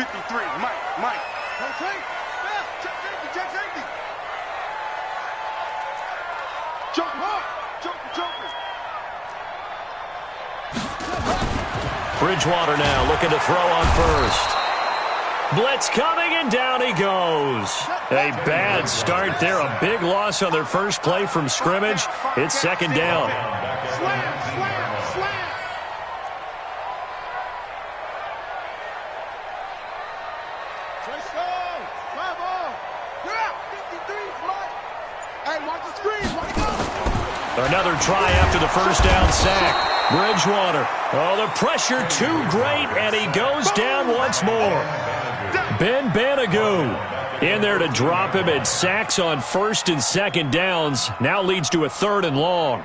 53, Mike. Check safety. Joker. Bridgewater now looking to throw on first. Blitz coming, and down he goes. A bad start there. A big loss on their first play from scrimmage. It's second down. Slam. Touchdown. Fly ball. You're out. 53, fly. Hey, watch the screen. Watch go. Another try after the first down sack. Bridgewater. Oh, the pressure too great, and he goes down once more. Ben Banagoo in there to drop him. At sacks on first and second downs. Now leads to a 3rd and long.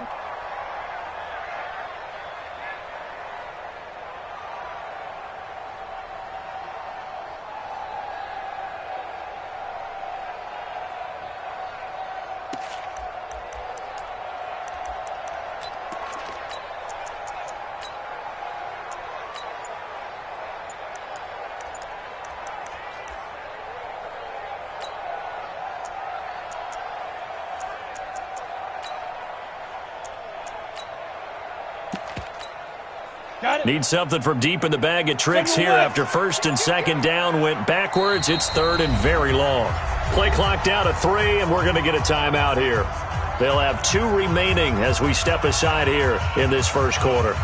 Need something from deep in the bag of tricks here after first and second down went backwards. It's 3rd and very long. Play clock down to 3, and we're going to get a timeout here. They'll have 2 remaining as we step aside here in this first quarter.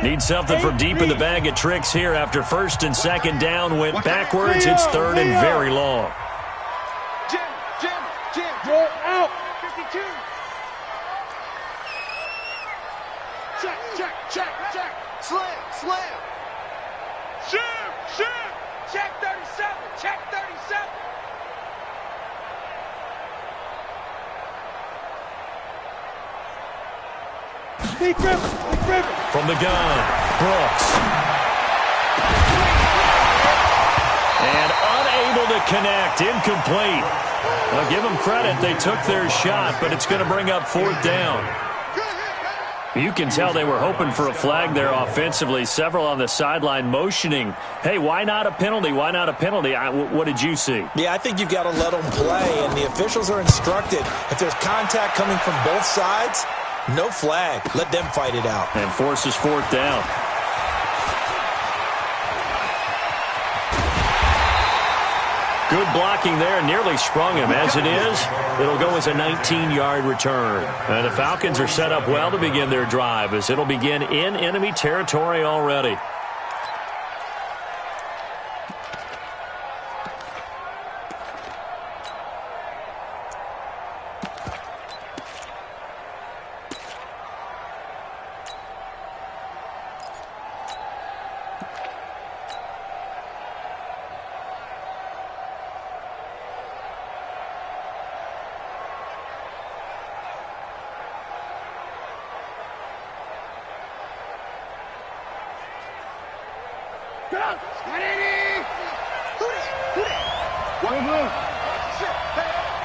Need something from deep in the bag of tricks here after first and second down went backwards. It's 3rd and very long. Jim, out. 52. Check. Slam. Shim. Check 37. Big River. From the gun, Brooks. And unable to connect, incomplete. Well, give them credit. They took their shot, but it's going to bring up 4th down. You can tell they were hoping for a flag there offensively. Several on the sideline motioning, hey, why not a penalty? What did you see? Yeah, I think you've got to let them play, and the officials are instructed. If there's contact coming from both sides, no flag. Let them fight it out. And forces 4th down. Good blocking there, nearly sprung him. As it is, it'll go as a 19-yard return. And the Falcons are set up well to begin their drive, as it'll begin in enemy territory already.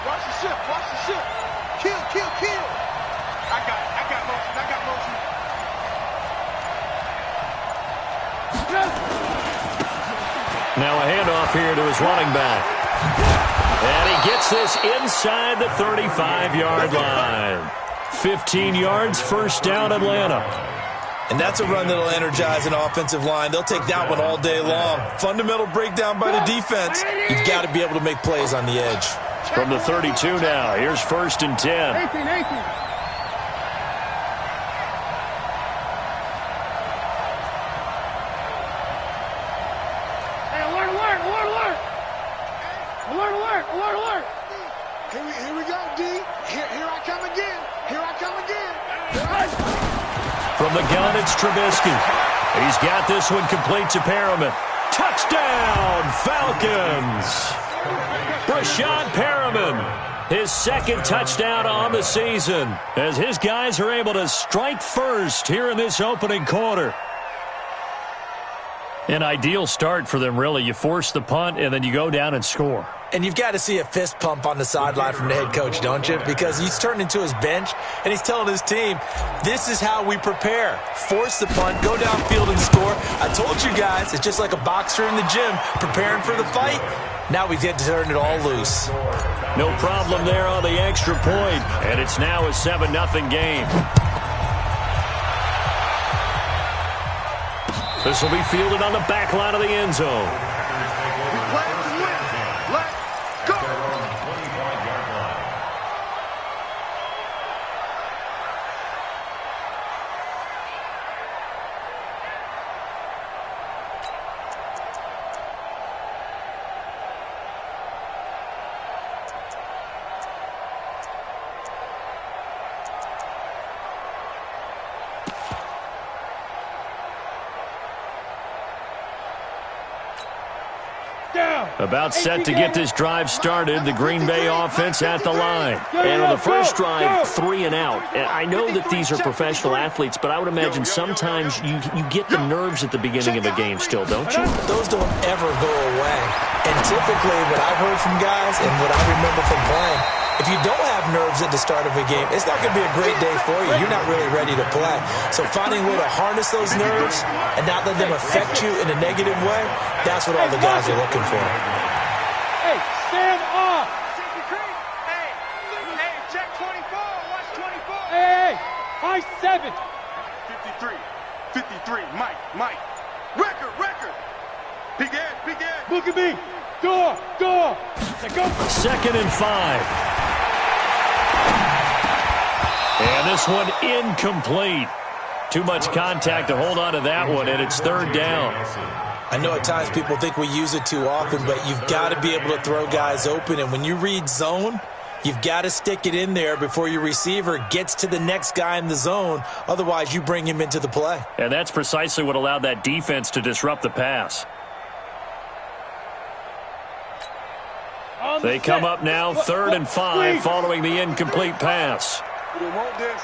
Watch the ship. Kill. I got motion. Now a handoff here to his running back. And he gets this inside the 35-yard line. 15 yards, first down, Atlanta. And that's a run that'll energize an offensive line. They'll take that one all day long. Fundamental breakdown by the defense. You've got to be able to make plays on the edge. From the 32 now, here's 1st and 10. 18. Alert. Here we go, D. Here I come again. From the gun, it's Trubisky. He's got this one complete to Perriman. Touchdown, Falcons! Brashad Perriman, his 2nd touchdown on the season, as his guys are able to strike first here in this opening quarter. An ideal start for them, really. You force the punt, and then you go down and score. And you've got to see a fist pump on the sideline from the head coach, don't you? Because he's turned into his bench, and he's telling his team, this is how we prepare. Force the punt, go downfield and score. I told you guys, it's just like a boxer in the gym preparing for the fight. Now we get to turn it all loose. No problem there on the extra point, and it's now a 7-0 game. This will be fielded on the back line of the end zone. About set to get this drive started, the Green Bay offense at the line. And on the first drive, 3 and out. And I know that these are professional athletes, but I would imagine sometimes you get the nerves at the beginning of a game still, don't you? Those don't ever go away. And typically what I've heard from guys and what I remember from playing, if you don't have nerves at the start of a game, it's not going to be a great day for you. You're not really ready to play. So finding a way to harness those nerves and not let them affect you in a negative way, that's what all the guys are looking for. Hey, stand up! Hey, check 24. Watch 24. Hey, high 7. 53, Mike. Record. Big Ed. Look at me. Door. Now go. 2nd and 5. And this one incomplete. Too much contact to hold on to that one, and it's 3rd down. I know at times people think we use it too often, but you've got to be able to throw guys open. And when you read zone, you've got to stick it in there before your receiver gets to the next guy in the zone. Otherwise, you bring him into the play. And that's precisely what allowed that defense to disrupt the pass. They come up now, 3rd and 5, following the incomplete pass. We want this.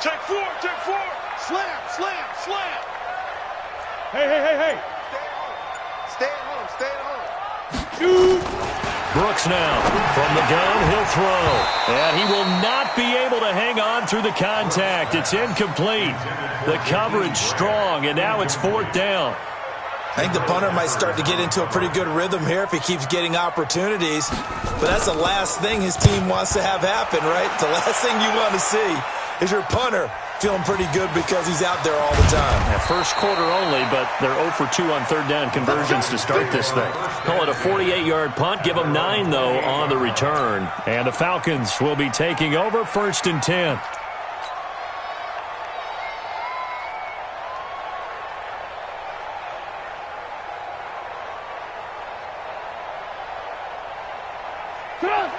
Check 4. Slam. Hey. Stay at home. Shoot. Brooks now from the gun, he'll throw. And he will not be able to hang on through the contact. It's incomplete. The coverage strong, and now it's 4th down. I think the punter might start to get into a pretty good rhythm here if he keeps getting opportunities. But that's the last thing his team wants to have happen, right? The last thing you want to see is your punter feeling pretty good because he's out there all the time. Yeah, first quarter only, but they're 0 for 2 on 3rd down conversions to start this thing. Call it a 48-yard punt. Give them 9, though, on the return. And the Falcons will be taking over 1st and 10.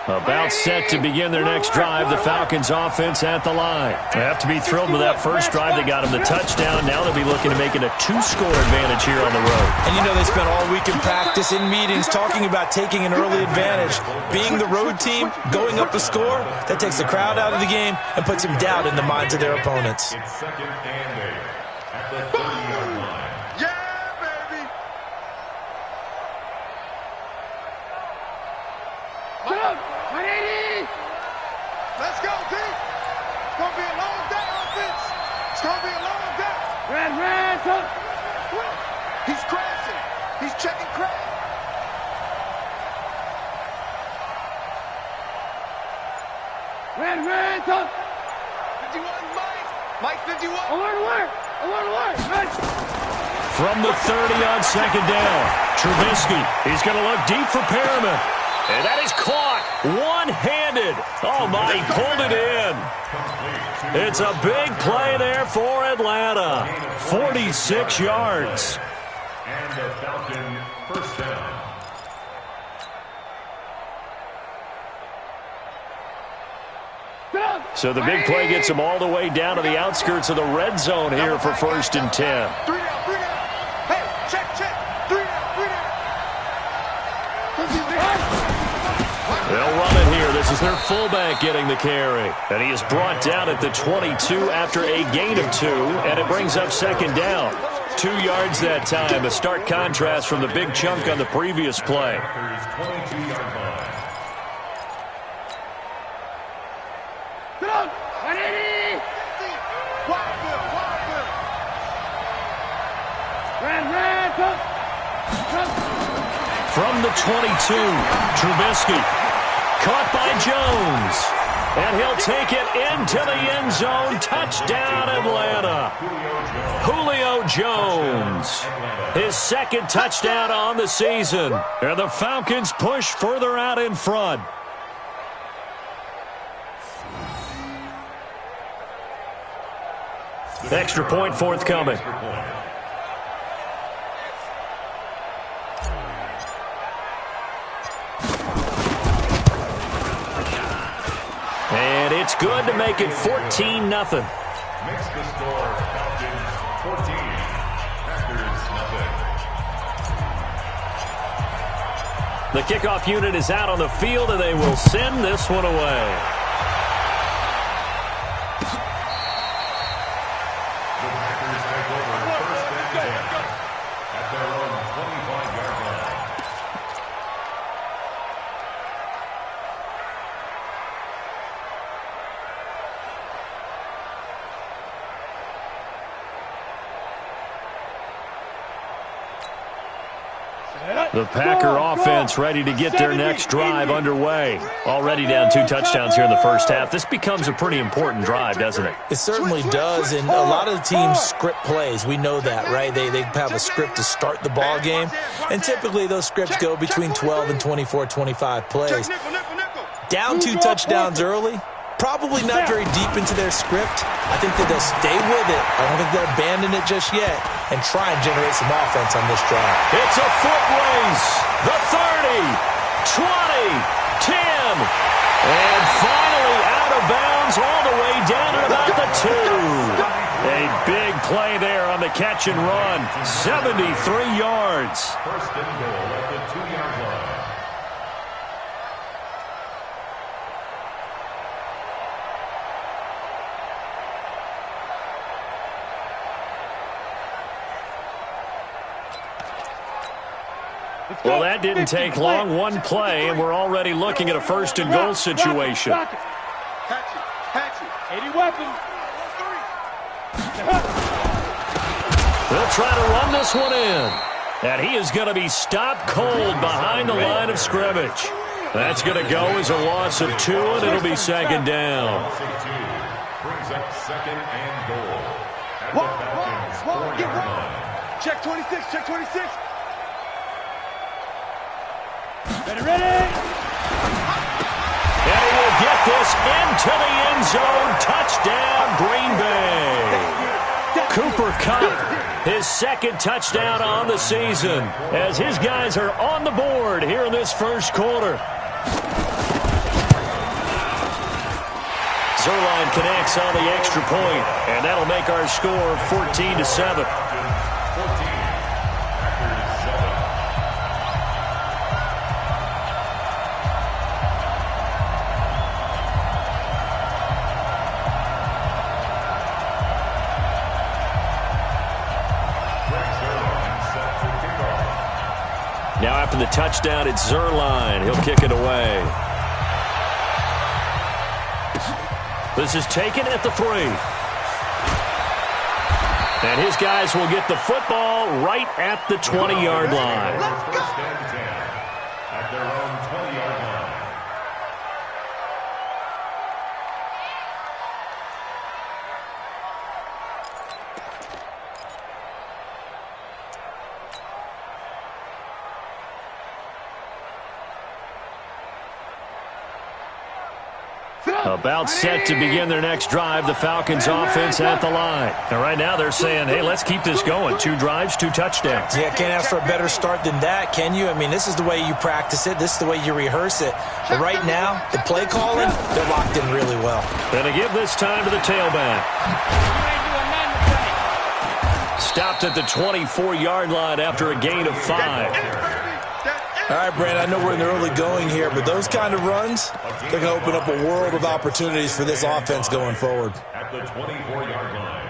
About set to begin their next drive, the Falcons offense at the line. They have to be thrilled with that first drive. They got them the touchdown. Now they'll be looking to make it a 2-score advantage here on the road. And you know they spent all week in practice, in meetings, talking about taking an early advantage. Being the road team, going up a score, that takes the crowd out of the game and puts some doubt in the minds of their opponents. Let's go, D. It's going to be a long day, offense. It's going to be a long day. Red, he's crashing. He's checking crash. Red, 51, Mike 51. I want to work. Red. From the 30 on 2nd down, Trubisky. He's going to look deep for Perriman. And that is caught one-handed. Oh, my, he pulled it in. It's a big play there for Atlanta. 46 yards. And the Falcon first down. So the big play gets them all the way down to the outskirts of the red zone here for 1st and 10. 3 down. Hey, check. 3 down. They'll run it here. This is their fullback getting the carry. And he is brought down at the 22 after a gain of 2, and it brings up 2nd down. just 2 yards that time. A stark contrast from the big chunk on the previous play. Packers 22-yard line. From the 22, Trubisky. Caught by Jones. And he'll take it into the end zone. Touchdown, Atlanta. Julio Jones. His second touchdown on the season. And the Falcons push further out in front. Extra point forthcoming. And it's good to make it 14-0. Makes the score Falcons 14, Packers nothing. The kickoff unit is out on the field, and they will send this one away. The Packers take over first and 10 at their own 25-yard line. The Packer offense ready to get their next drive underway. Already down 2 touchdowns here in the first half. This becomes a pretty important drive, doesn't it? It certainly does, and a lot of the teams script plays. We know that, right? They have a script to start the ball game, and typically those scripts go between 12 and 24, 25 plays. Down 2 touchdowns early, probably not very deep into their script. I think that they'll stay with it. I don't think they'll abandon it just yet and try and generate some offense on this drive. It's a foot race. The 30, 20, 10, and finally out of bounds all the way down at about the 2. A big play there on the catch and run. 73 yards. First and goal at the 2-yard line. Well, that didn't take long. One play, and we're already looking at a first and goal situation. Catch it. 80 weapons. They'll try to run this one in. And he is going to be stopped cold behind the line of scrimmage. That's going to go as a loss of 2, and it'll be second down. Loss of 2 brings up second and goal at the Falcons 4-yard line. Check 26, check 26. And he will get this into the end zone. Touchdown, Green Bay. Cooper Kupp, his second touchdown on the season, as his guys are on the board here in this first quarter. Zerline connects on the extra point, and that'll make our score 14-7. Now after the touchdown, it's Zerline. He'll kick it away. This is taken at the 3. And his guys will get the football right at the 20-yard line. First and 10 at their own 20-yard line. About set to begin their next drive, the Falcons offense at the line. And right now they're saying, hey, let's keep this going. 2 drives, 2 touchdowns. Yeah, can't ask for a better start than that, can you? I mean, this is the way you practice it. This is the way you rehearse it. But right now, the play calling, they're locked in really well. Going to give this time to the tailback. Stopped at the 24-yard line after a gain of 5. All right, Brand, I know we're in the early going here, but those kind of runs, they're going to open up a world of opportunities for this offense going forward. At the 24-yard line.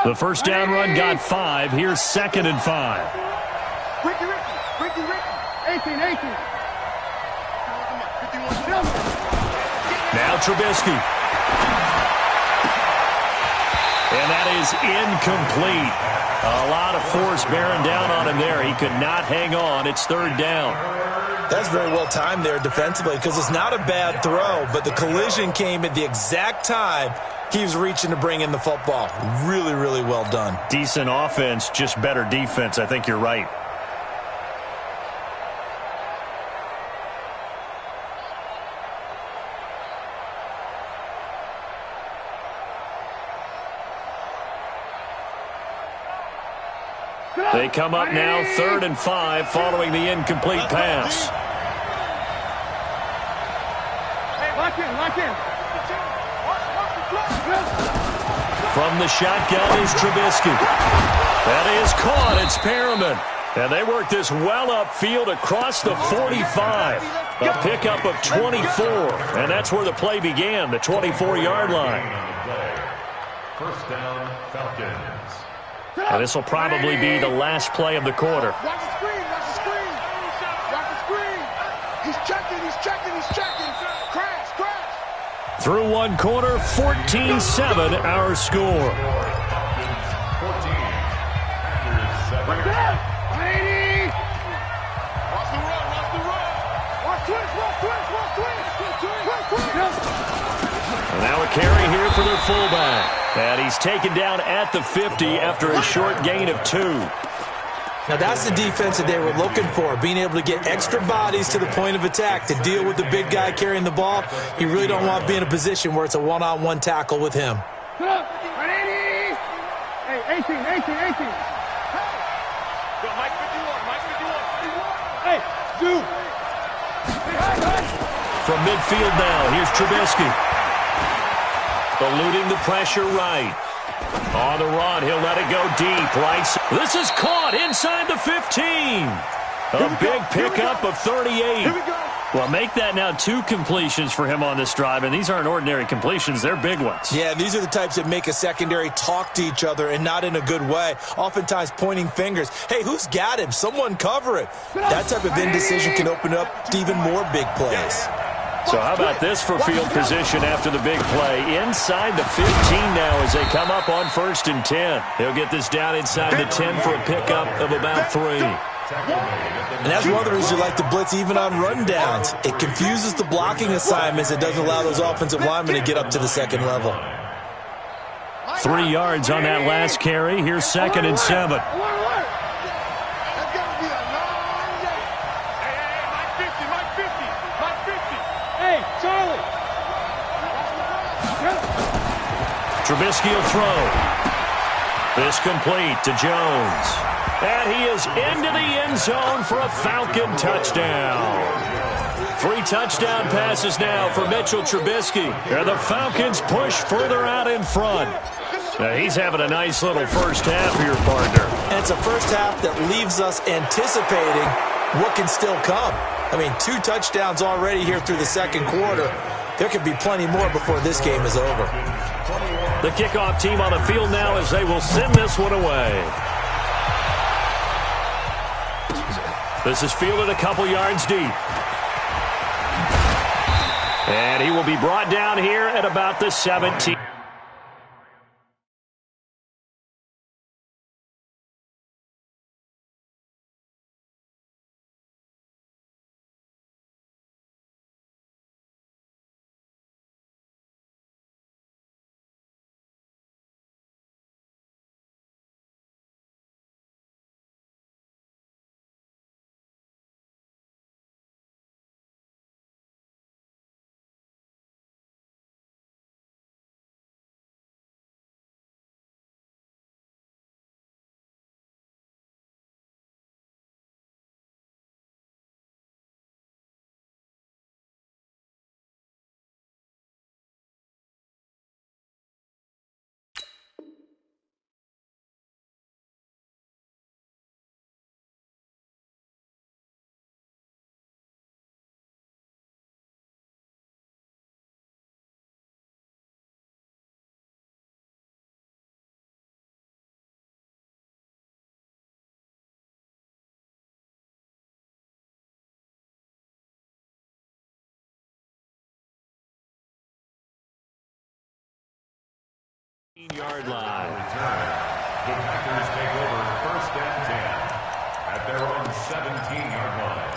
The first down run got 5. Here's 2nd and 5. Ricky. 18. Now Trubisky. And that is incomplete. A lot of force bearing down on him there. He could not hang on. It's 3rd down. That's very well timed there defensively because it's not a bad throw, but the collision came at the exact time he was reaching to bring in the football. Really, really well done. Decent offense, just better defense. I think you're right. They come up now 3rd and 5 following the incomplete pass. Lock in. From the shotgun is Trubisky. That is caught. It's Perriman. And they work this well upfield across the 45. A pickup of 24. And that's where the play began, the 24-yard line. First down, Falcons. And this will probably be the last play of the quarter. Watch the screen. He's checking. Crash. Through one quarter, 14-7 our score. 14. Packers 7. Watch the run. Watch twist. And now a carry here for their fullback. And he's taken down at the 50 after a short gain of 2. Now that's the defense that they were looking for, being able to get extra bodies to the point of attack to deal with the big guy carrying the ball. You really don't want to be in a position where it's a one-on-one tackle with him. Hey, 18. Hey, Mike 51. Hey, dude. From midfield now, here's Trubisky. Eluding the pressure right. On the run, he'll let it go deep. Right. This is caught inside the 15. A big pickup of 38. Here we go. Well, make that now 2 completions for him on this drive, and these aren't ordinary completions. They're big ones. Yeah, these are the types that make a secondary talk to each other and not in a good way, oftentimes pointing fingers. Hey, who's got him? Someone cover it. That type of indecision can open up to even more big plays. So how about this for field position after the big play? Inside the 15 now as they come up on 1st and 10. They'll get this down inside the 10 for a pickup of about 3. And that's one of the reasons you like to blitz even on rundowns. It confuses the blocking assignments. It doesn't allow those offensive linemen to get up to the second level. 3 yards on that last carry. Here's 2nd and 7. That's got to be a long day. Hey, Mike 50. Hey, Charlie. Trubisky will throw. This complete to Jones. And he is into the end zone for a Falcon touchdown. 3 touchdown passes now for Mitchell Trubisky. And the Falcons push further out in front. Now he's having a nice little first half here, partner. And it's a first half that leaves us anticipating what can still come. I mean, 2 touchdowns already here through the second quarter. There could be plenty more before this game is over. The kickoff team on the field now as they will send this one away. This is fielded a couple yards deep. And he will be brought down here at about the 17. Yard line. The Packers take over 1st and 10 at their own 17-yard line.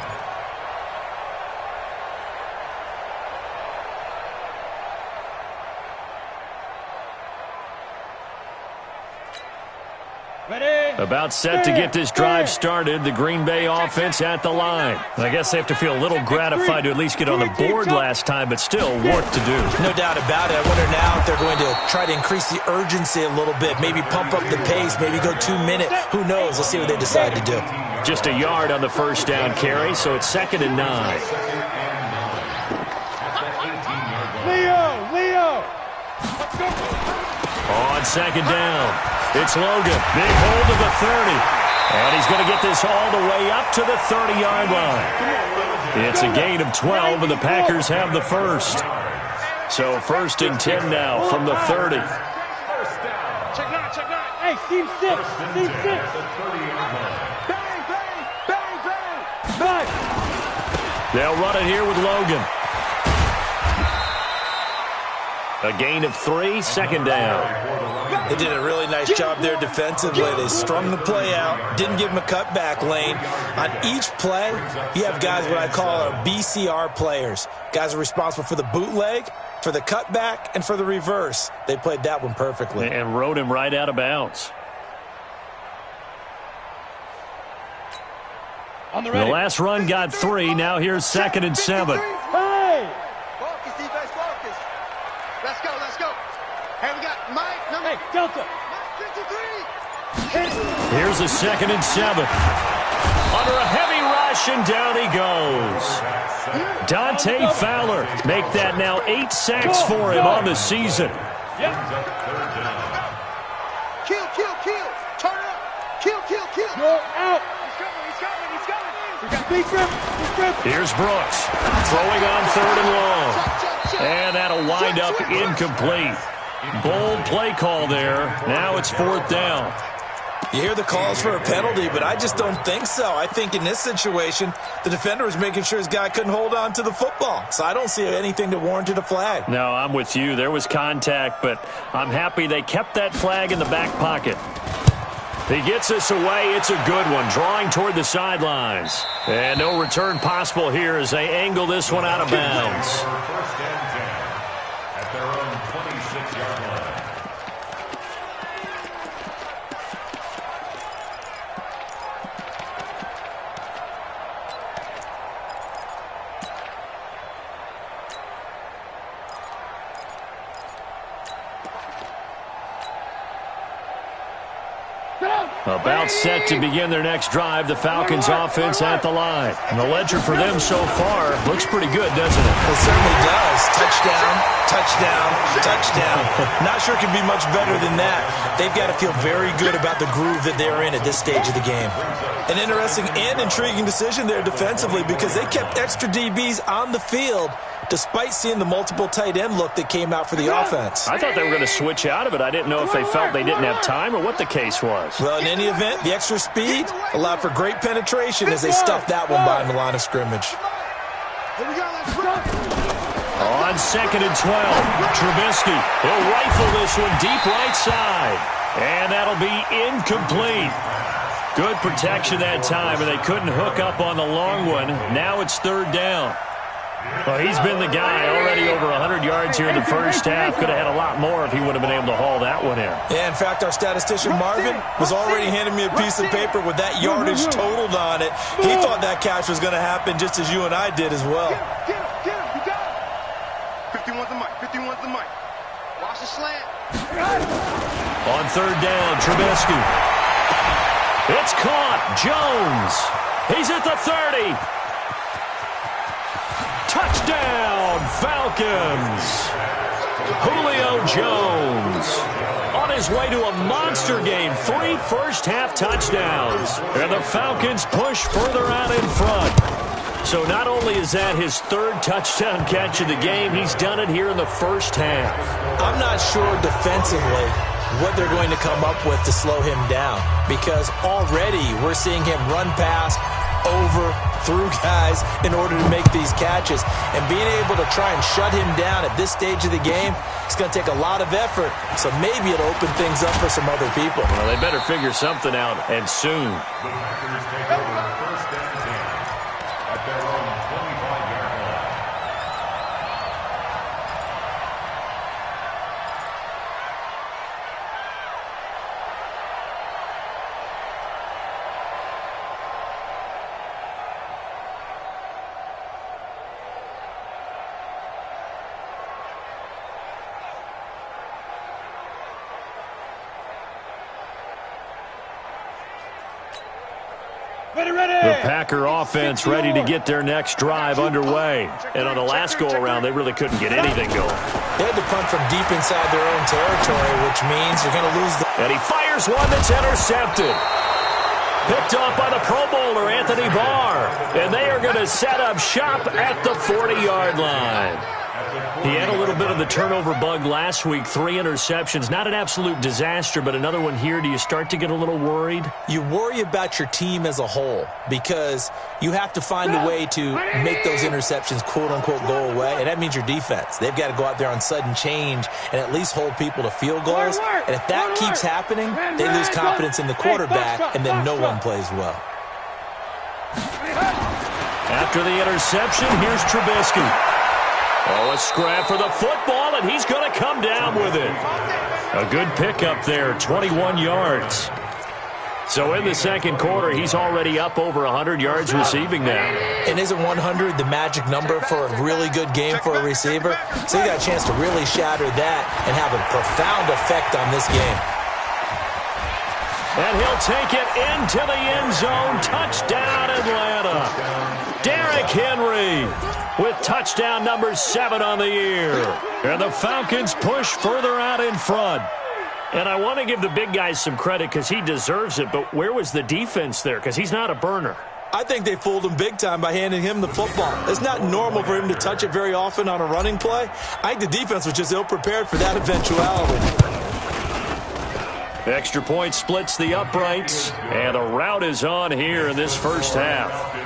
About set to get this drive started. The Green Bay offense at the line. I guess they have to feel a little gratified to at least get on the board last time, but still work to do. No doubt about it. I wonder now if they're going to try to increase the urgency a little bit, maybe pump up the pace, maybe go 2 minutes. Who knows? Let's see what they decide to do. Just a yard on the first down carry, so it's 2nd and 9. Leo! On 2nd down, it's Logan. Big hold of the 30. And he's going to get this all the way up to the 30-yard line. It's a gain of 12, and the Packers have the first. So 1st and 10 now from the 30. Check 9. Hey, team 6. Bang! Nice. They'll run it here with Logan. A gain of 3, 2nd down. They did a really nice job there defensively. They strung the play out, didn't give him a cutback lane. On each play, you have guys what I call our BCR players. Guys are responsible for the bootleg, for the cutback, and for the reverse. They played that one perfectly. And rode him right out of bounds. The last run got 3. Now here's 2nd and 7. Hey! Focus, defense, focus. Let's go. Hey, we got Mike, number... Hey, Delta. Mike 53. Here's a 2nd and 7. Under a heavy rush, and down he goes. Dante Fowler make that now 8 sacks for him on the season. Kill. Turn it up. Kill. Go out. He's coming. We got big grip. Here's Brooks throwing on 3rd and long. And that'll wind up incomplete. Bold play call there. Now it's 4th down. You hear the calls for a penalty, but I just don't think so. I think in this situation, the defender was making sure his guy couldn't hold on to the football. So I don't see anything that warranted a flag. No, I'm with you. There was contact, but I'm happy they kept that flag in the back pocket. He gets this away. It's a good one, drawing toward the sidelines. And no return possible here as they angle this one out of bounds. 1st and 10 at their own 26-yard line. About set to begin their next drive, the Falcons offense at the line. And the ledger for them so far looks pretty good, doesn't it? It certainly does. Touchdown. Not sure it can be much better than that. They've got to feel very good about the groove that they're in at this stage of the game. An interesting and intriguing decision there defensively because they kept extra DBs on the field despite seeing the multiple tight end look that came out for the offense. I thought they were going to switch out of it. I didn't know if they felt they didn't have time or what the case was. Well, in any event, the extra speed allowed for great penetration as they stuffed that one behind the line of scrimmage. On 2nd and 12, Trubisky will rifle this one deep right side. And that'll be incomplete. Good protection that time, and they couldn't hook up on the long one. Now it's 3rd down. Well, he's been the guy already over 100 yards here in the first half. Could have had a lot more if he would have been able to haul that one in. Yeah, in fact, our statistician Marvin was already handing me a piece of paper with that yardage totaled on it. He thought that catch was going to happen just as you and I did as well. Get him. You got him. 51's the mic. Watch the slant. On 3rd down, Trubisky. It's caught. Jones. He's at the 30. Touchdown, Falcons. Julio Jones on his way to a monster game. 3 first-half touchdowns. And the Falcons push further out in front. So not only is that his 3rd touchdown catch of the game, he's done it here in the first half. I'm not sure defensively what they're going to come up with to slow him down because already we're seeing him run past over, through guys in order to make these catches. And being able to try and shut him down at this stage of the game, it's going to take a lot of effort. So maybe it'll open things up for some other people. Well, they better figure something out, and soon. The Packers take over first and 10 at their own 25-yard line. The Packer offense ready to get their next drive underway. And on the last go-around, they really couldn't get anything going. They had to punt from deep inside their own territory, which means you're going to lose the... And he fires one that's intercepted. Picked off by the Pro Bowler, Anthony Barr. And they are going to set up shop at the 40-yard line. He had a little bit of the turnover bug last week, 3 interceptions. Not an absolute disaster, but another one here. Do you start to get a little worried? You worry about your team as a whole because you have to find a way to make those interceptions, quote-unquote, go away, and that means your defense. They've got to go out there on sudden change and at least hold people to field goals. And if that keeps happening, they lose confidence in the quarterback, and then no one plays well. After the interception, here's Trubisky. Oh, a scrap for the football, and he's going to come down with it. A good pickup there, 21 yards. So in the second quarter, he's already up over 100 yards receiving now. And isn't 100 the magic number for a really good game for a receiver? So you got a chance to really shatter that and have a profound effect on this game. And he'll take it into the end zone. Touchdown, Atlanta. Derrick Henry with touchdown number 7 on the year. And the Falcons push further out in front. And I want to give the big guys some credit because he deserves it, but where was the defense there? Because he's not a burner. I think they fooled him big time by handing him the football. It's not normal for him to touch it very often on a running play. I think the defense was just ill-prepared for that eventuality. Extra point splits the uprights, and a rout is on here in this first half.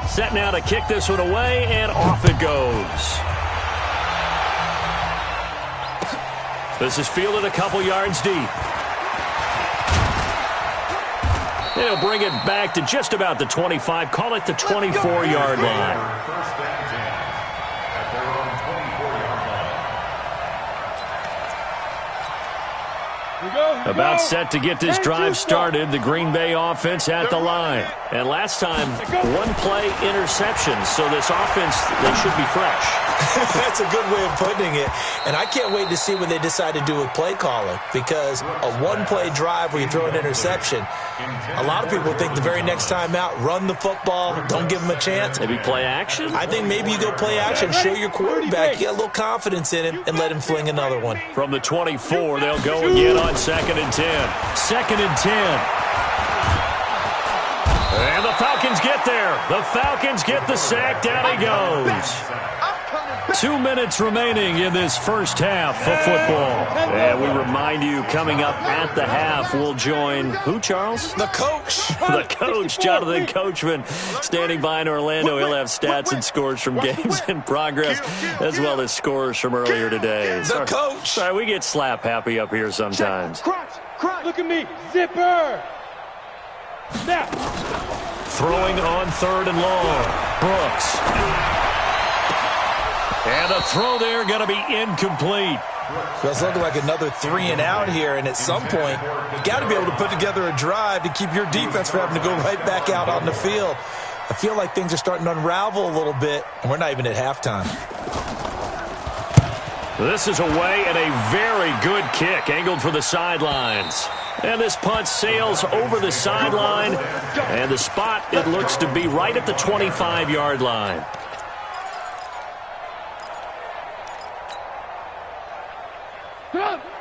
Set now to kick this one away, and off it goes. This is fielded a couple yards deep. They'll bring it back to just about the 25, call it the 24-yard line. First and 10 at their own 24-yard line. About set to get this drive started, the Green Bay offense at the line. And last time, one-play interception, so this offense, they should be fresh. That's a good way of putting it. And I can't wait to see what they decide to do with play calling, because a one-play drive where you throw an interception, a lot of people think the very next time out, run the football, don't give them a chance. Maybe play action? I think maybe you go play action, show your quarterback, you got a little confidence in him, and let him fling another one. From the 24, they'll go again on 2nd and 10. 2nd and 10. And the Falcons get there. The Falcons get the sack. Down he goes. 2 minutes remaining in this first half of football. And we remind you, coming up at the half, we'll join who, Charles? The coach. The coach, Jonathan Coachman, standing by in Orlando. He'll have stats and scores from games in progress, as well as scores from earlier today. The coach. Sorry, we get slap happy up here sometimes. Look at me. Zipper. Now. Throwing on 3rd and long. Brooks. And the throw there going to be incomplete. So it's looking like another 3 and out here, and at some point, you got to be able to put together a drive to keep your defense from having to go right back out on the field. I feel like things are starting to unravel a little bit, and we're not even at halftime. This is away and a very good kick, angled for the sidelines. And this punt sails over the sideline, and the spot, it looks to be right at the 25-yard line.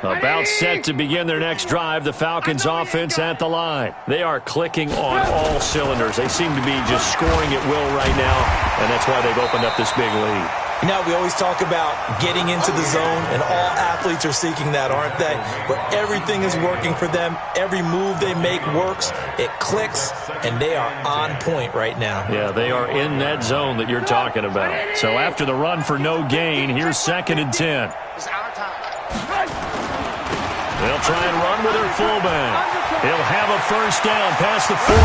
About set to begin their next drive, the Falcons offense at the line. They are clicking on all cylinders. They seem to be just scoring at will right now, and that's why they've opened up this big lead. You know, we always talk about getting into the zone, and all athletes are seeking that, aren't they? Where everything is working for them. Every move they make works. It clicks, and they are on point right now. Yeah, they are in that zone that you're talking about. So after the run for no gain, here's 2nd and 10. It's our time. They'll try and run with their fullback. He'll have a first down past the 40.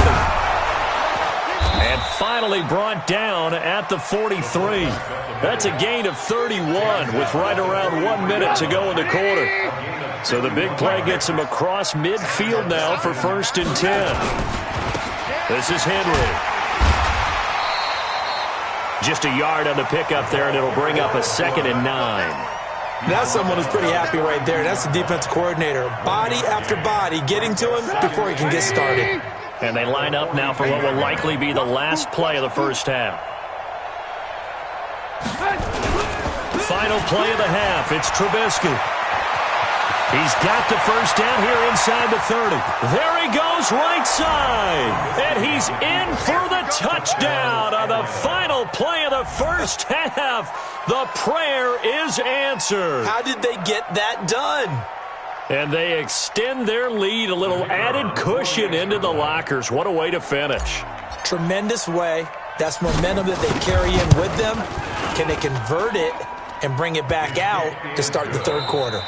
And finally brought down at the 43. That's a gain of 31 with right around 1 minute to go in the quarter. So the big play gets him across midfield now for 1st and 10. This is Henry. Just a yard on the pickup there, and it'll bring up a 2nd and 9. That's someone who's pretty happy right there. That's the defensive coordinator. Body after body getting to him before he can get started. And they line up now for what will likely be the last play of the first half. Final play of the half. It's Trubisky. He's got the first down here inside the 30. There he goes right side. And he's in for the touchdown on the final play of the first half. The prayer is answered. How did they get that done? And they extend their lead, a little added cushion into the lockers. What a way to finish. Tremendous way. That's momentum that they carry in with them. Can they convert it and bring it back out to start the third quarter?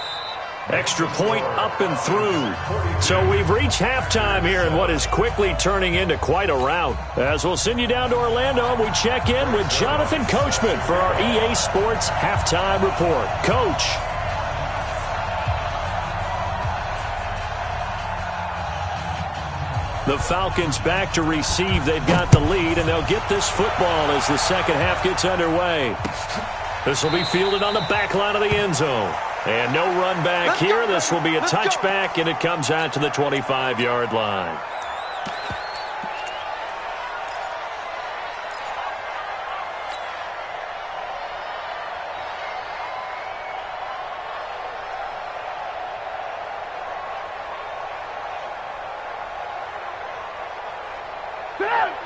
Extra point up and through. So we've reached halftime here in what is quickly turning into quite a rout. As we'll send you down to Orlando, we check in with Jonathan Coachman for our EA Sports Halftime Report. Coach. The Falcons back to receive. They've got the lead, and they'll get this football as the second half gets underway. This will be fielded on the back line of the end zone. And no run back here. This will be a touchback, and it comes out to the 25-yard line.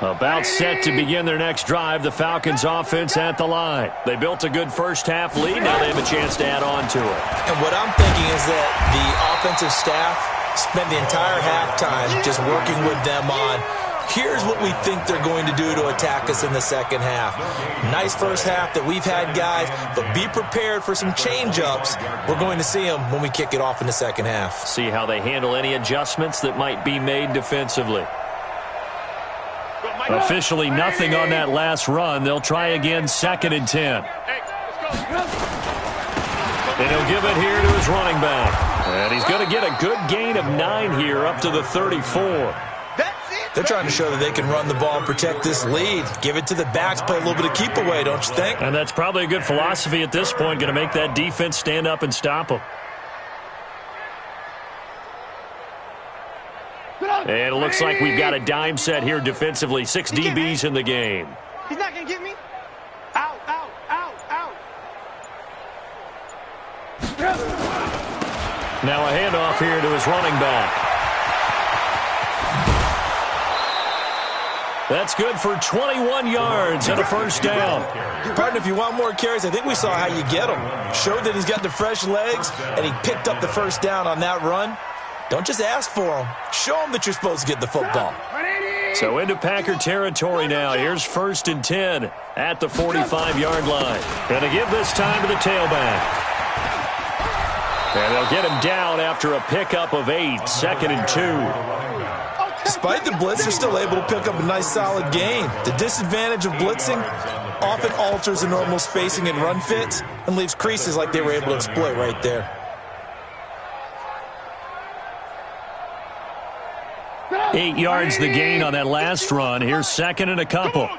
About set to begin their next drive, the Falcons offense at the line. They built a good first half lead. Now they have a chance to add on to it. And what I'm thinking is that the offensive staff spent the entire halftime just working with them on, here's what we think they're going to do to attack us in the second half. Nice first half that we've had, guys, but be prepared for some change-ups. We're going to see them when we kick it off in the second half. See how they handle any adjustments that might be made defensively. Officially nothing on that last run. They'll try again, 2nd and 10. And he'll give it here to his running back. And he's going to get a good gain of 9 here up to the 34. They're trying to show that they can run the ball and protect this lead. Give it to the backs, play a little bit of keep away, don't you think? And that's probably a good philosophy at this point, going to make that defense stand up and stop them. And it looks like we've got a dime set here defensively. 6 DBs in the game. He's not going to get me. Out, out, out, out. Now a handoff here to his running back. That's good for 21 yards and a first down. Partner, if you want more carries, I think we saw how you get them. Showed that he's got the fresh legs, and he picked up the first down on that run. Don't just ask for them. Show them that you're supposed to get the football. So into Packer territory now. Here's 1st and 10 at the 45-yard line. Going to give this time to the tailback. And they'll get him down after a pickup of 8, 2nd and 2. Despite the blitz, they're still able to pick up a nice solid gain. The disadvantage of blitzing often alters the normal spacing and run fits and leaves creases like they were able to exploit right there. 8 yards the gain on that last run. Here's 2nd and a couple.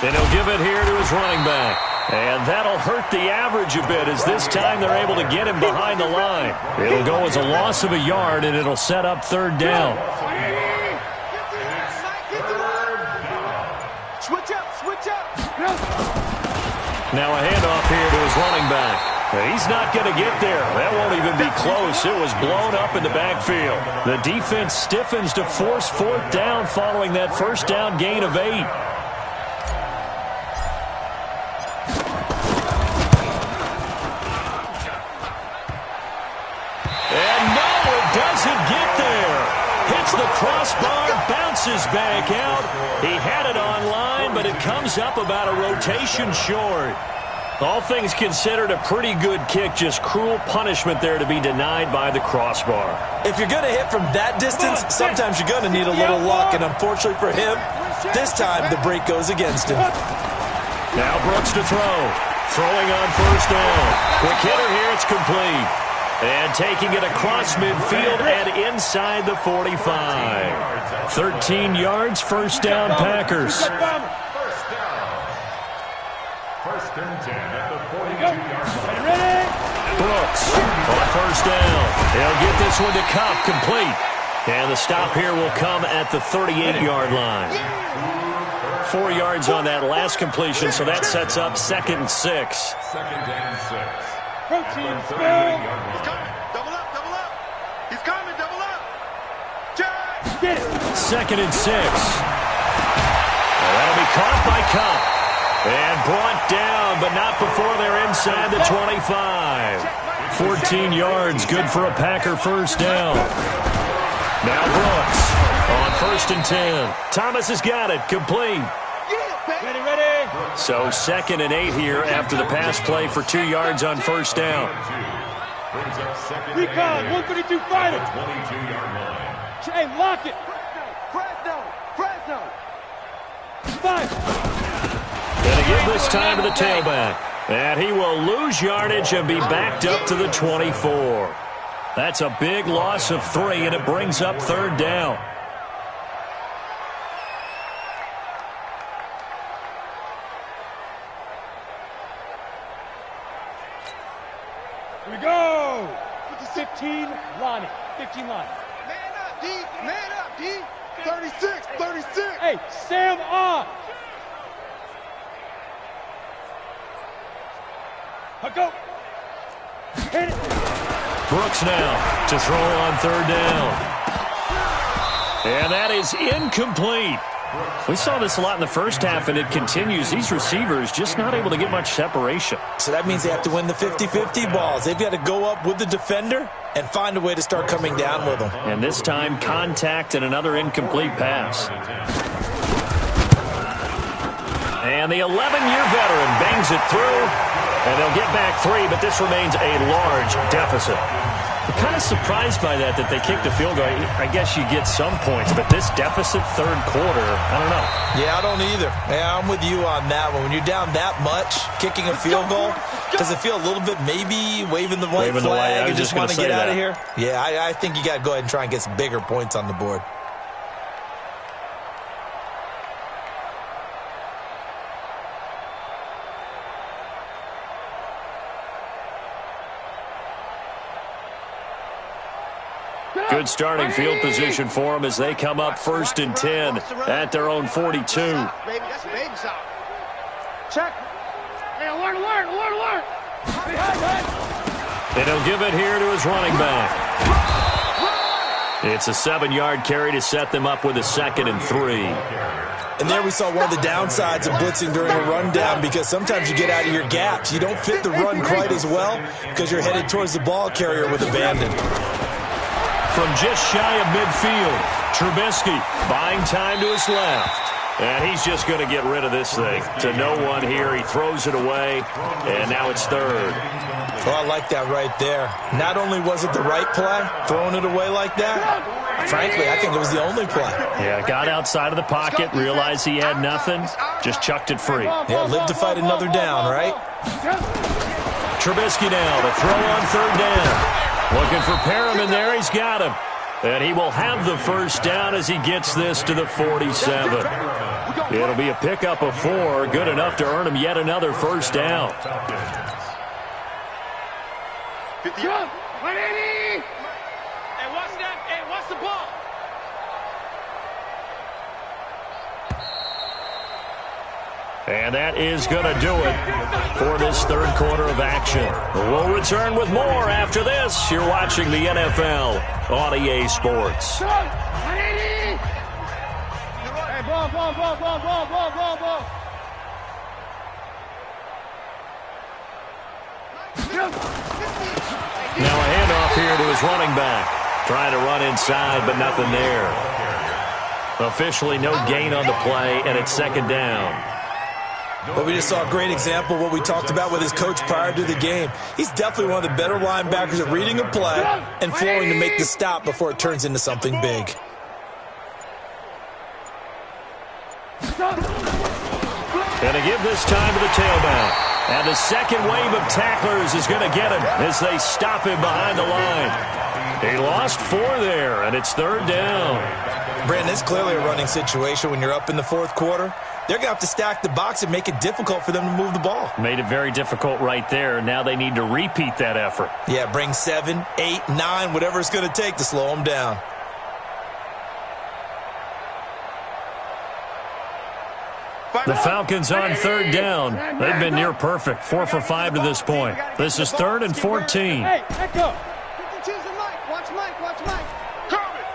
And he'll give it here to his running back. And that'll hurt the average a bit as this time they're able to get him behind the line. It'll go as a loss of a yard, and it'll set up 3rd down. Switch up, switch up. Now a handoff here to his running back. He's not going to get there. That won't even be close. It was blown up in the backfield. The defense stiffens to force fourth down following that first down gain of 8. And no, it doesn't get there. Hits the crossbar, bounces back out. He had it on line, but it comes up about a rotation short. All things considered, a pretty good kick, just cruel punishment there to be denied by the crossbar. If you're going to hit from that distance, sometimes you're going to need a little luck, and unfortunately for him, this time the break goes against him. Now Brooks to throw. Throwing on first down. Quick hitter here, it's complete. And taking it across midfield and inside the 45. 13 yards, first down, Packers. First and 10 at the 42-yard line. Brooks on first down. He'll get this one to Cup, complete. And the stop here will come at the 38-yard line. 4 yards on that last completion, so that sets up 2nd and 6. Second and 6. Protein spell. He's coming. Double up, double up. He's coming, double up. Jack. Get it. 2nd and 6. That'll be caught by Cup. And brought down, but not before they're inside the 25. 14 yards, good for a Packer first down. Now Brooks on first and 10. Thomas has got it, complete. Ready. So 2nd and 8 here after the pass play for 2 yards on first down. Brings up second. Recon, 132 fighter. 22-yard line. Hey, lock it. Fresno. 5. Going to give this time to the tailback. And he will lose yardage and be backed up to the 24. That's a big loss of 3, and it brings up 3rd down. Here we go. 15 line. 15 line. Man up, D. 36. Hey, Sam on. Go. Hit it. Brooks now to throw on 3rd down. And that is incomplete. We saw this a lot in the first half, and it continues. These receivers just not able to get much separation. So that means they have to win the 50-50 balls. They've got to go up with the defender and find a way to start coming down with them. And this time, contact and another incomplete pass. And the 11-year veteran bangs it through. And they'll get back 3, but this remains a large deficit. I'm kind of surprised by that they kicked a field goal. I guess you get some points, but this deficit 3rd quarter, I don't know. Yeah, I don't either. Yeah, I'm with you on that one. When you're down that much, kicking a field goal, does it feel a little bit maybe waving the white flag and just want to get out of here? Yeah, I think you got to go ahead and try and get some bigger points on the board. Good starting field position for them as they come up 1st and 10 at their own 42. That's a baby sock. Check. Hey, alert. And he'll give it here to his running back. It's a 7-yard carry to set them up with a 2nd and 3. And there we saw one of the downsides of blitzing during a rundown, because sometimes you get out of your gaps. You don't fit the run quite as well because you're headed towards the ball carrier with abandon. From just shy of midfield, Trubisky buying time to his left. And he's just going to get rid of this thing. To no one here. He throws it away, and now it's 3rd. Well, I like that right there. Not only was it the right play, throwing it away like that, frankly, I think it was the only play. Yeah, got outside of the pocket, realized he had nothing, just chucked it free. Yeah, live to fight another down, right? Trubisky now to throw on 3rd down. Looking for Perriman there. He's got him. And he will have the first down as he gets this to the 47. It'll be a pickup of 4. Good enough to earn him yet another first down. 50. Hey, watch that. Hey, watch the ball. And that is going to do it for this third quarter of action. We'll return with more after this. You're watching the NFL on EA Sports. Hey, ball. Now a handoff here to his running back. Trying to run inside, but nothing there. Officially no gain on the play, and it's second down. Well, we just saw a great example of what we talked about with his coach prior to the game. He's definitely one of the better linebackers at reading a play and flowing to make the stop before it turns into something big. Going to give this time to the tailback. And the second wave of tacklers is going to get him as they stop him behind the line. He lost 4 there, and it's third down. Brandon, it's clearly a running situation when you're up in the fourth quarter. They're going to have to stack the box and make it difficult for them to move the ball. Made it very difficult right there. Now they need to repeat that effort. Yeah, bring 7, 8, 9, whatever it's going to take to slow them down. The Falcons on third down. They've been near perfect. 4 for 5 to this point. This is 3rd and 14. Hey, echo. 52's the Mike. Watch Mike. Kermit.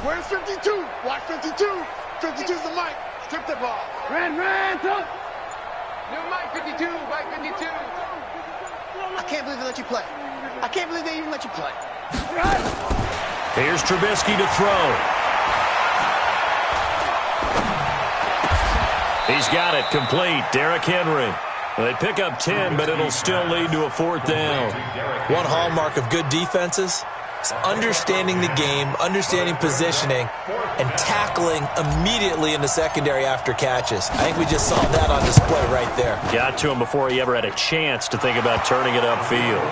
Where's 52? Watch 52. 52's the Mike. Strip the ball. Ran. New Mike 52. Mike 52. I can't believe they let you play. I can't believe they even let you play. Here's Trubisky to throw. He's got it complete. Derrick Henry. They pick up 10, but it'll still lead to a 4th down. One hallmark of good defenses is understanding the game, understanding positioning, and tackling immediately in the secondary after catches. I think we just saw that on display right there. Got to him before he ever had a chance to think about turning it upfield.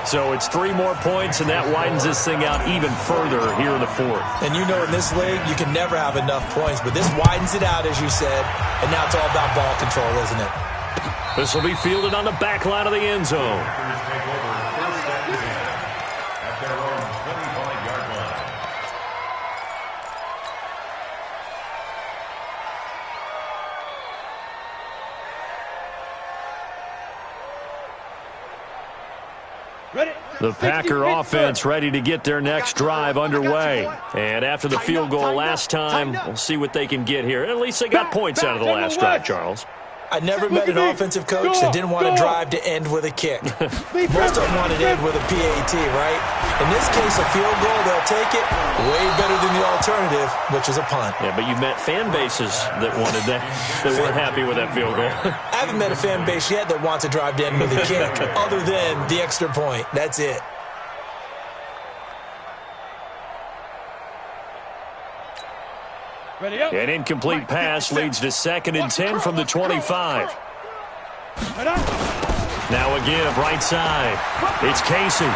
So it's 3 more points, and that widens this thing out even further here in the 4th. And you know in this league, you can never have enough points, but this widens it out, as you said, and now it's all about ball control, isn't it? This will be fielded on the back line of the end zone. The Packer offense ready to get their next drive underway. And after the field goal last time, we'll see what they can get here. At least they got points out of the last drive, Charles. I never met an offensive coach that didn't want to drive to end with a kick. Most of them want to end with a PAT, right? In this case, a field goal, they'll take it way better than the alternative, which is a punt. Yeah, but you met fan bases that wanted that, that weren't happy with that field goal. I haven't met a fan base yet that wants to drive to end with a kick, other than the extra point. That's it. An incomplete pass leads to 2nd and 10 from the 25. Now a give right side. It's Casey.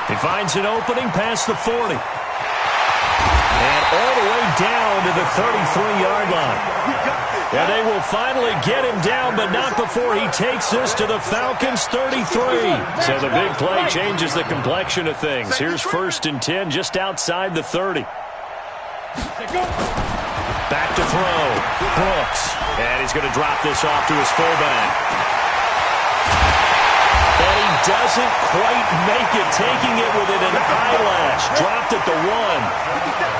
He finds an opening past the 40. And all the way down to the 33-yard line. And they will finally get him down, but not before he takes this to the Falcons' 33. So the big play changes the complexion of things. Here's 1st and 10 just outside the 30. Back to throw. Brooks. And he's going to drop this off to his fullback. And he doesn't quite make it, taking it within an eyelash. Dropped at the 1.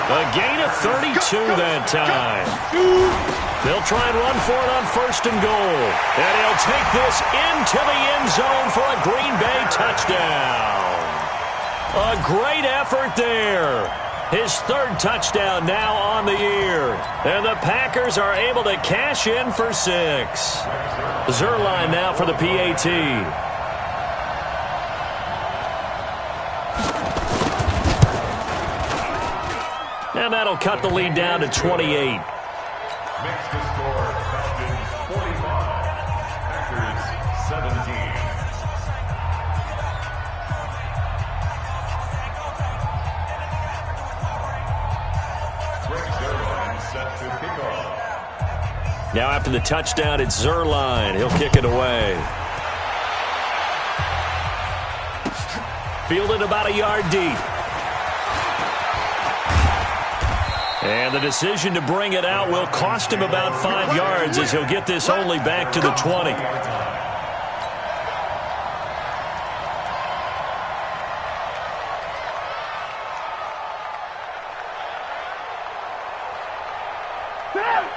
A gain of 32 that time. They'll try and run for it on 1st and goal. And he'll take this into the end zone for a Green Bay touchdown. A great effort there. His 3rd touchdown now on the year. And the Packers are able to cash in for 6. Zerline now for the PAT. And that'll cut the lead down to 28. Makes the score Falcons 45, Packers 17. Now after the touchdown, it's Zerline. He'll kick it away. Fielded about a yard deep. And the decision to bring it out will cost him about 5 yards as he'll get this only back to the 20.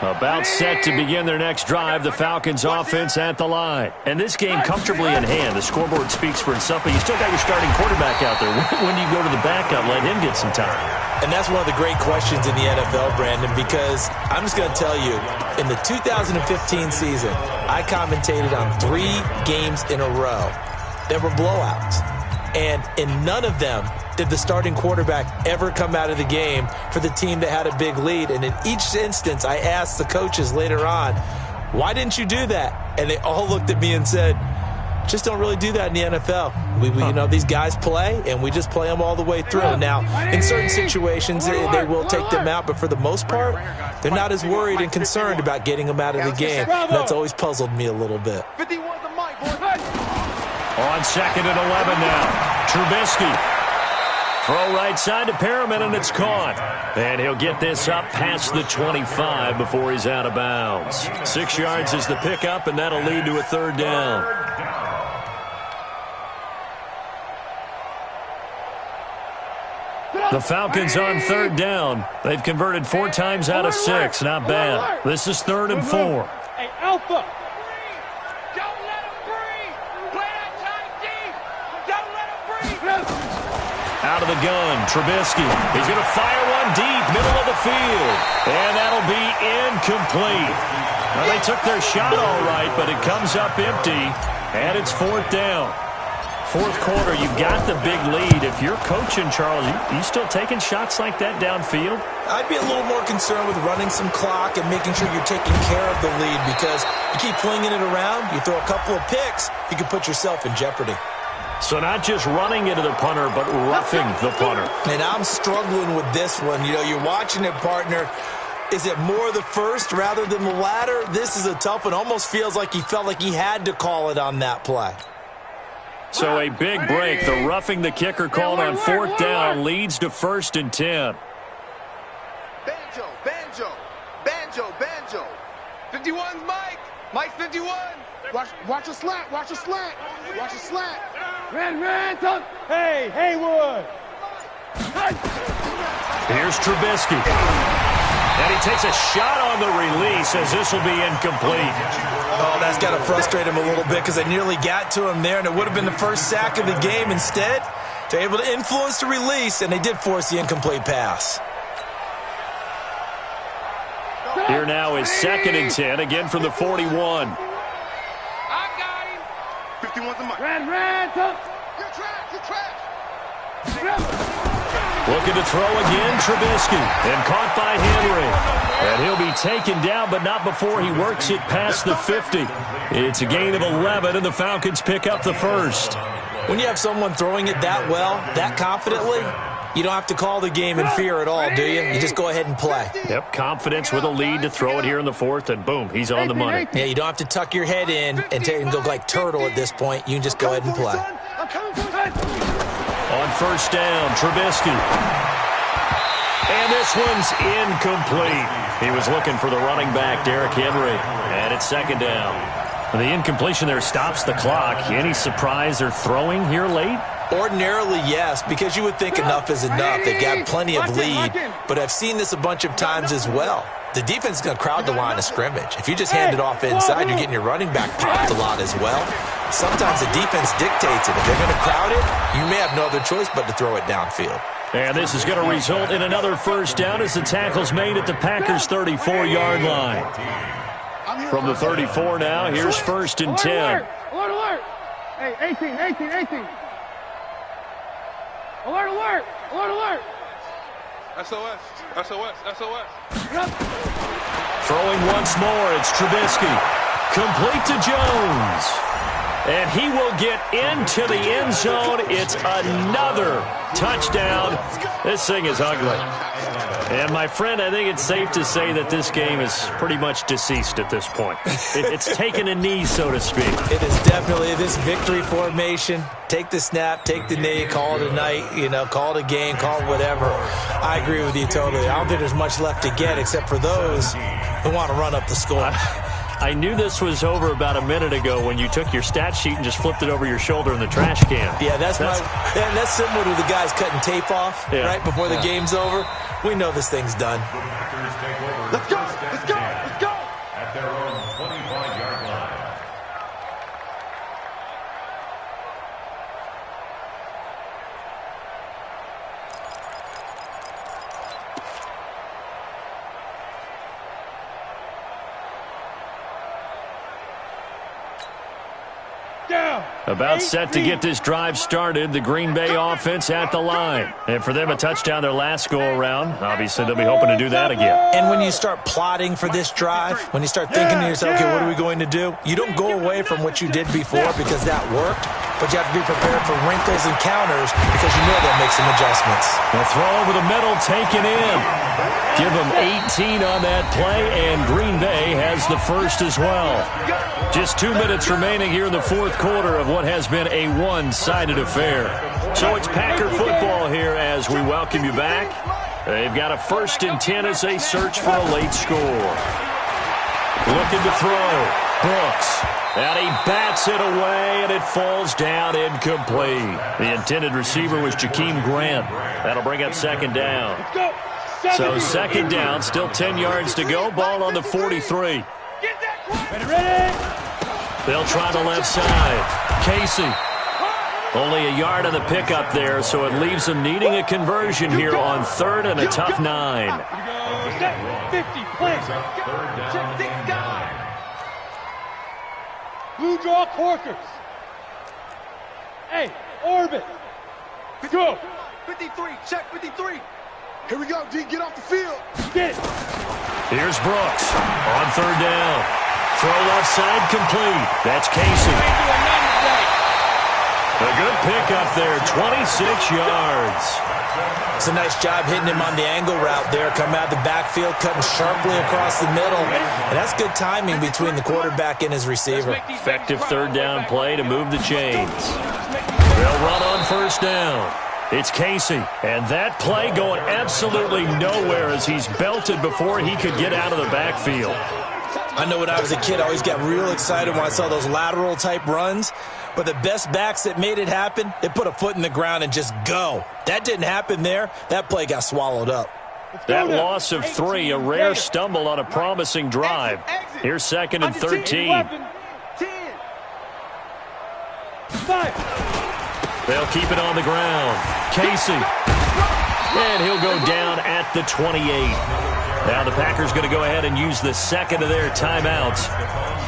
About set to begin their next drive, the Falcons offense at the line. And this game comfortably in hand. The scoreboard speaks for itself, but you still got your starting quarterback out there. When do you go to the backup, let him get some time? And that's one of the great questions in the NFL, Brandon, because I'm just going to tell you, in the 2015 season, I commentated on 3 games in a row that were blowouts. And in none of them did the starting quarterback ever come out of the game for the team that had a big lead. And in each instance, I asked the coaches later on, why didn't you do that? And they all looked at me and said, just don't really do that in the NFL. We you know, these guys play, and we just play them all the way through. Now, in certain situations, they will take them out, but for the most part, they're not as worried and concerned about getting them out of the game. And that's always puzzled me a little bit. On 2nd and 11 now, Trubisky. Throw right side to Perriman, and it's caught. And he'll get this up past the 25 before he's out of bounds. 6 yards is the pickup, and that'll lead to a 3rd down. The Falcons on 3rd down. They've converted 4 times out of 6. Not bad. This is 3rd and 4. Hey, Alpha. Out of the gun, Trubisky. He's going to fire one deep, middle of the field. And that'll be incomplete. Well, they took their shot all right, but it comes up empty, and it's 4th down. 4th quarter, you've got the big lead. If you're coaching, Charles, you still taking shots like that downfield? I'd be a little more concerned with running some clock and making sure you're taking care of the lead, because you keep flinging it around, you throw a couple of picks, you can put yourself in jeopardy. So not just running into the punter, but roughing the punter. And I'm struggling with this one. You know, you're watching it, partner. Is it more the first rather than the latter? This is a tough one. Almost feels like he felt like he had to call it on that play. So a big break. The roughing the kicker called on 4th down leads to 1st and 10. Banjo, banjo, banjo, banjo. 51's Mike. Mike's 51. Watch a slant, watch a slant, watch a slant. Ran, tuck. Hey, Haywood. Here's Trubisky. And he takes a shot on the release as this will be incomplete. Oh, that's got to frustrate him a little bit because they nearly got to him there, and it would have been the first sack of the game. Instead, they're able to influence the release, and they did force the incomplete pass. Here now is 2nd and 10, again from the 41. 51's the mic. Ran, tuck. You're trash. Looking to throw again, Trubisky. And caught by Henry. And he'll be taken down, but not before he works it past the 50. It's a gain of 11, and the Falcons pick up the 1st. When you have someone throwing it that well, that confidently, you don't have to call the game in fear at all, do you? You just go ahead and play. Yep, confidence with a lead to throw it here in the 4th, and boom, he's on the money. Yeah, you don't have to tuck your head in and go like turtle at this point. You can just go ahead and play. On 1st down, Trubisky. And this one's incomplete. He was looking for the running back, Derrick Henry. And it's 2nd down. The incompletion there stops the clock. Any surprise they're throwing here late? Ordinarily, yes, because you would think enough is enough. They've got plenty of lead, but I've seen this a bunch of times as well. The defense is going to crowd the line of scrimmage. If you just hand it off inside, you're getting your running back popped a lot as well. Sometimes the defense dictates it. If they're going to crowd it, you may have no other choice but to throw it downfield. And this is going to result in another 1st down as the tackle's made at the Packers' 34-yard line. From the 34 now, here's 1st and 10. Alert. Hey, 18. Alert. SOS. Throwing once more, it's Trubisky. Complete to Jones. And he will get into the end zone. It's another touchdown. This thing is ugly. And, my friend, I think it's safe to say that this game is pretty much deceased at this point. It's taken a knee, so to speak. It is definitely this victory formation. Take the snap, take the knee, call it a night, call it a game, call it whatever. I agree with you totally. I don't think there's much left to get except for those who want to run up the score. I knew this was over about a minute ago when you took your stat sheet and just flipped it over your shoulder in the trash can. Yeah, that's similar to the guys cutting tape off right before the game's over. We know this thing's done. Let's go! Let's go! Let's go! At their own 25-yard line. About set to get this drive started, the Green Bay offense at the line. And for them, a touchdown their last go-around. Obviously, they'll be hoping to do that again. And when you start plotting for this drive, when you start thinking to yourself, okay, what are we going to do? You don't go away from what you did before because that worked, but you have to be prepared for wrinkles and counters because you know they'll make some adjustments. The throw over the middle, taken in. Give them 18 on that play, and Green Bay has the first as well. Just 2 minutes remaining here in the fourth quarter of what has been a one-sided affair. So it's Packer football here as we welcome you back. They've got a 1st and 10 as they search for a late score. Looking to throw. Brooks. And he bats it away, and it falls down incomplete. The intended receiver was Jakeem Grant. That'll bring up 2nd down. So 2nd down, still 10 yards to go. Ball on the 43. They'll try the left side. Casey. Only a yard on the pickup there, so it leaves them needing a conversion here on 3rd and a tough 9. 50, please. Third down. Blue draw Corkers. Hey, orbit. Go. 53, check 53. Here we go, D, get off the field. Get it. Here's Brooks on 3rd down. Throw left side complete. That's Casey. A good pickup there, 26 yards. It's a nice job hitting him on the angle route there. Come out of the backfield, cutting sharply across the middle. And that's good timing between the quarterback and his receiver. Effective 3rd down play to move the chains. They'll run on 1st down. It's Casey. And that play going absolutely nowhere as he's belted before he could get out of the backfield. I know when I was a kid, I always got real excited when I saw those lateral-type runs. But the best backs that made it happen, they put a foot in the ground and just go. That didn't happen there. That play got swallowed up. That loss of 3, a rare stumble on a promising drive. Here's 2nd and 13. They'll keep it on the ground. Casey. And he'll go down at the 28. Now the Packers going to go ahead and use the 2nd of their timeouts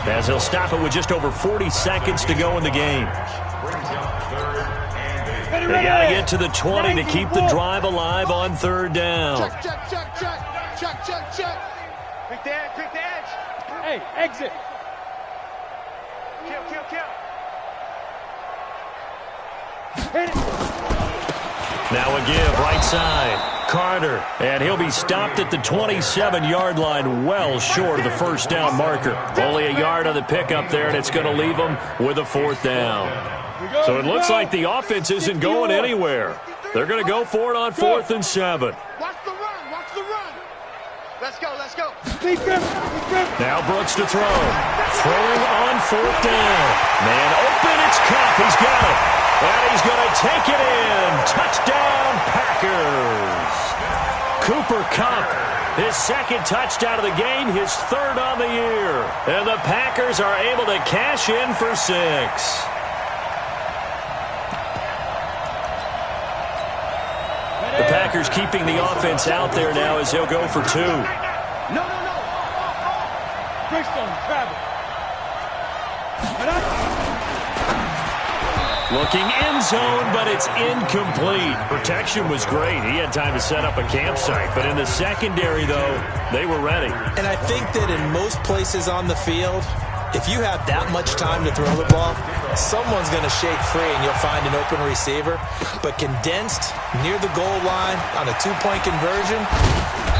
as they'll stop it with just over 40 seconds to go in the game. They got to get to the 20 to keep the drive alive on 3rd down. Check. Pick the edge. Hey, exit. Kill. Hit it. Now a give, right side. Carter, and he'll be stopped at the 27-yard line, well short of the 1st down marker. Only a yard on the pickup there, and it's going to leave them with a 4th down. So it looks like the offense isn't going anywhere. They're going to go for it on 4th and 7. Watch the run. Let's go. Now Brooks to throw. Throwing on 4th down. Man open, it's Cup. He's got it. And he's going to take it in. Touchdown, Packers. Cooper Kupp, his 2nd touchdown of the game, his 3rd on the year. And the Packers are able to cash in for 6. The Packers keeping the offense out there now as he'll go for 2. No. Greystone, travel. Looking end zone, but it's incomplete. Protection was great. He had time to set up a campsite. But in the secondary, though, they were ready. And I think that in most places on the field, If you have that much time to throw the ball, someone's going to shake free and you'll find an open receiver. But condensed near the goal line on a two-point conversion,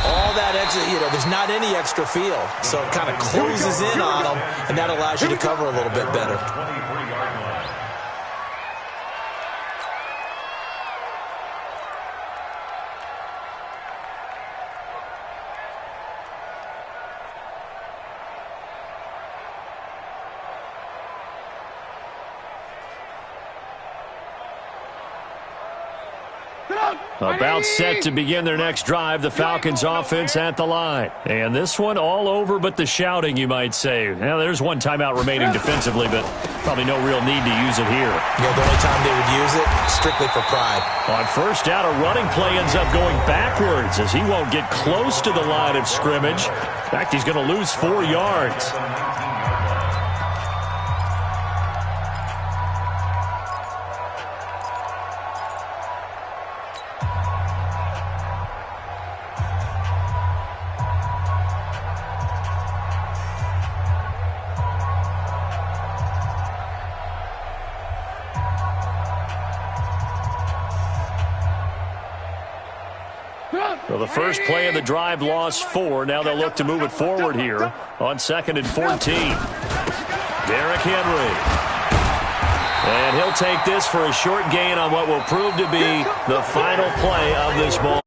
all that extra, there's not any extra field. So it kind of closes in on them, and that allows you to cover a little bit better. About set to begin their next drive, the Falcons offense at the line. And this one all over but the shouting, you might say. Now, there's one timeout remaining defensively, but probably no real need to use it here. Yeah, the only time they would use it, strictly for pride. On first down, a running play ends up going backwards as he won't get close to the line of scrimmage. In fact, he's going to lose 4 yards. So the first play of the drive lost 4. Now they'll look to move it forward here on 2nd and 14. Derrick Henry. And he'll take this for a short gain on what will prove to be the final play of this ball.